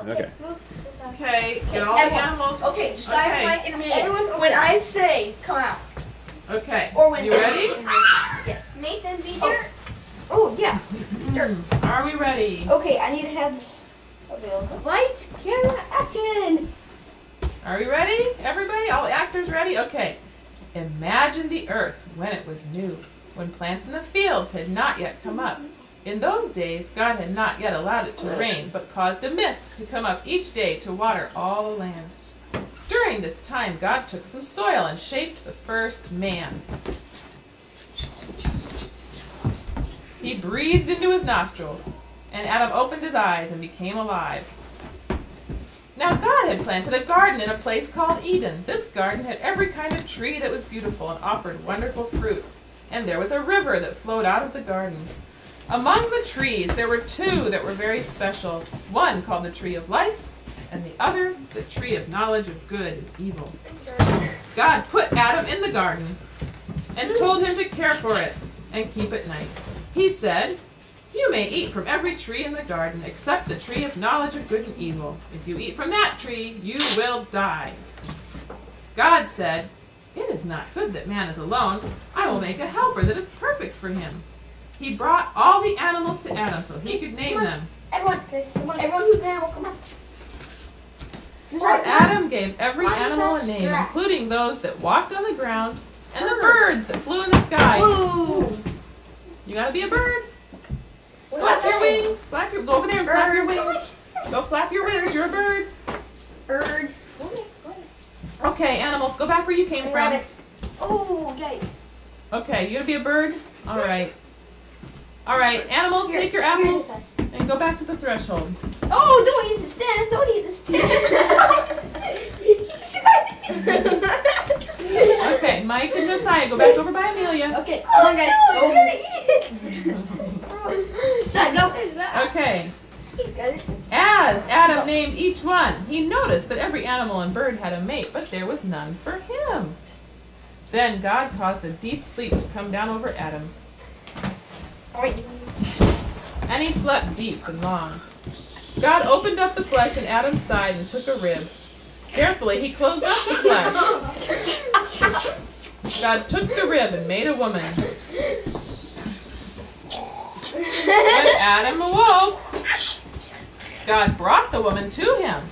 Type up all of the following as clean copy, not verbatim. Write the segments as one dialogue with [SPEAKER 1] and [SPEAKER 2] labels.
[SPEAKER 1] Okay.
[SPEAKER 2] Okay, get all the animals.
[SPEAKER 3] Okay, just everyone, when I say come out.
[SPEAKER 2] Okay.
[SPEAKER 3] Or when
[SPEAKER 2] you ready?
[SPEAKER 3] Yes.
[SPEAKER 4] Make them be dirt.
[SPEAKER 3] Oh, yeah. Dirt.
[SPEAKER 2] Are we ready?
[SPEAKER 3] Okay, I need to have this available. Light, camera, action.
[SPEAKER 2] Are we ready? Everybody? All the actors ready? Okay. Imagine the earth when it was new, when plants in the fields had not yet come up. In those days, God had not yet allowed it to rain, but caused a mist to come up each day to water all the land. During this time, God took some soil and shaped the first man. He breathed into his nostrils, and Adam opened his eyes and became alive. Now God had planted a garden in a place called Eden. This garden had every kind of tree that was beautiful and offered wonderful fruit. And there was a river that flowed out of the garden. Among the trees, there were two that were very special. One called the tree of life, and the other the tree of knowledge of good and evil. God put Adam in the garden and told him to care for it and keep it nice. He said, "You may eat from every tree in the garden except the tree of knowledge of good and evil. If you eat from that tree, you will die." God said, "It is not good that man is alone. I will make a helper that is perfect for him." He brought all the animals to Adam so he could name them.
[SPEAKER 3] Everyone who's an animal, come on.
[SPEAKER 2] Adam gave every animal a name, including those that walked on the ground and the birds that flew in the sky.
[SPEAKER 3] Ooh.
[SPEAKER 2] You gotta be a bird. Flap your wings. Go over there and flap your wings. Go flap your wings. You're a bird.
[SPEAKER 3] Bird.
[SPEAKER 2] Okay, animals, go back where you came from.
[SPEAKER 3] Oh, yikes.
[SPEAKER 2] Okay, you gonna be a bird? All right. All right, animals, take your apples and go back to the threshold.
[SPEAKER 3] Oh, don't eat the stem. Don't eat the stem.
[SPEAKER 2] Okay, Mike and Josiah, go back over by Amelia.
[SPEAKER 4] Okay, come on guys.
[SPEAKER 3] I'm gonna eat it.
[SPEAKER 4] Go.
[SPEAKER 2] Okay. As Adam named each one, he noticed that every animal and bird had a mate, but there was none for him. Then God caused a deep sleep to come down over Adam. And he slept deep and long. God opened up the flesh in Adam's side and took a rib. Carefully, he closed up the flesh. God took the rib and made a woman. When Adam awoke, God brought the woman to him.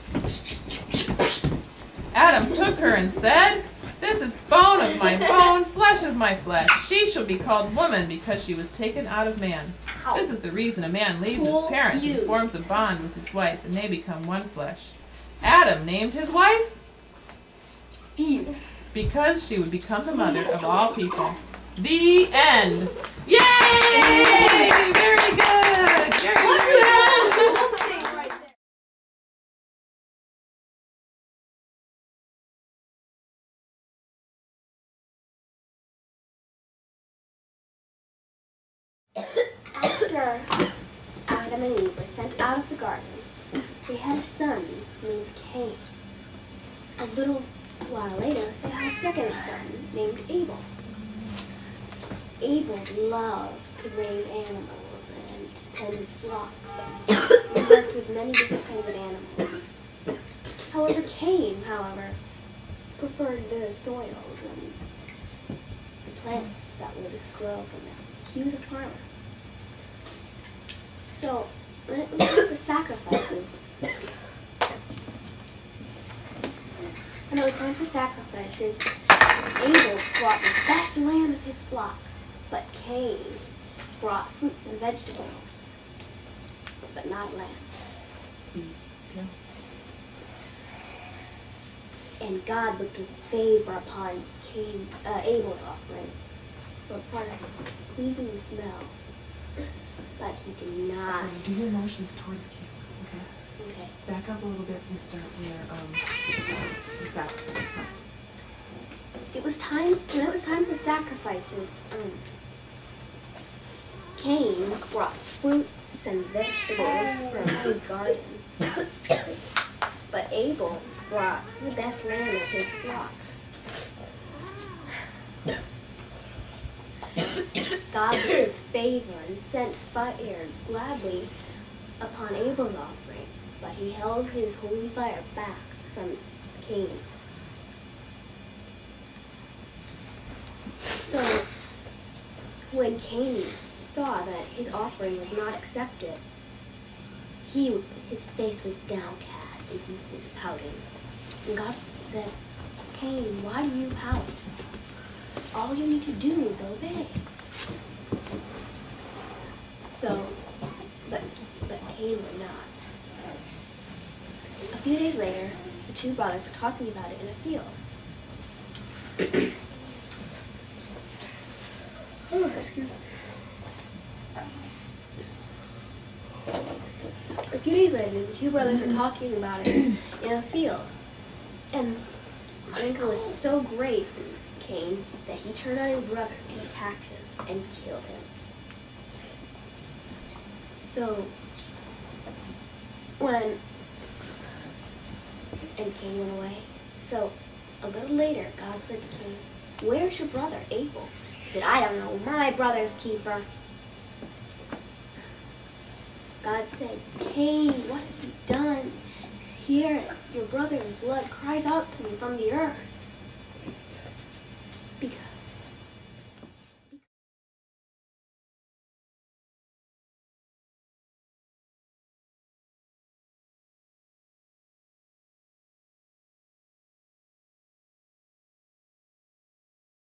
[SPEAKER 2] Adam took her and said, "This is bone of my bone, flesh of my flesh. She shall be called woman because she was taken out of man." This is the reason a man leaves his parents and forms a bond with his wife, and they become one flesh. Adam named his wife Eve because she would become the mother of all people. The end. Yay! Very good. Very good.
[SPEAKER 4] After Adam and Eve were sent out of the garden, they had a son named Cain. A little while later, they had a second son named Abel. Abel loved to raise animals and to tend his flocks. He worked with many different kinds of animals. However, Cain, preferred the soils and the plants that would grow from them. He was a farmer. So, when it was time for sacrifices, Abel brought the best lamb of his flock, but Cain brought fruits and vegetables, but not lambs. And God looked with favor upon Abel's offering, for part of pleasing the smell, but he did not.
[SPEAKER 2] So do your motions toward the camera, okay?
[SPEAKER 4] Okay.
[SPEAKER 2] Back up a little bit and start where the sacrifice.
[SPEAKER 4] When it was time for sacrifices, Cain brought fruits and vegetables from his garden, but Abel brought the best lamb of his flock. God looked with favor and sent fire gladly upon Abel's offering, but he held his holy fire back from Cain's. So when Cain saw that his offering was not accepted, his face was downcast and he was pouting. And God said, Cain, why do you pout? All you need to do is obey. So, but Cain would not. A few days later, the two brothers were talking about it in a field. Oh, excuse me. A few days later, the two brothers were talking about it in a field. And anger was so great in Cain that he turned on his brother and attacked him and killed him. So, and Cain went away. So, a little later, God said to Cain, where's your brother, Abel? He said, I don't know, my brother's keeper. God said, Cain, what have you done? Here, your brother's blood cries out to me from the earth.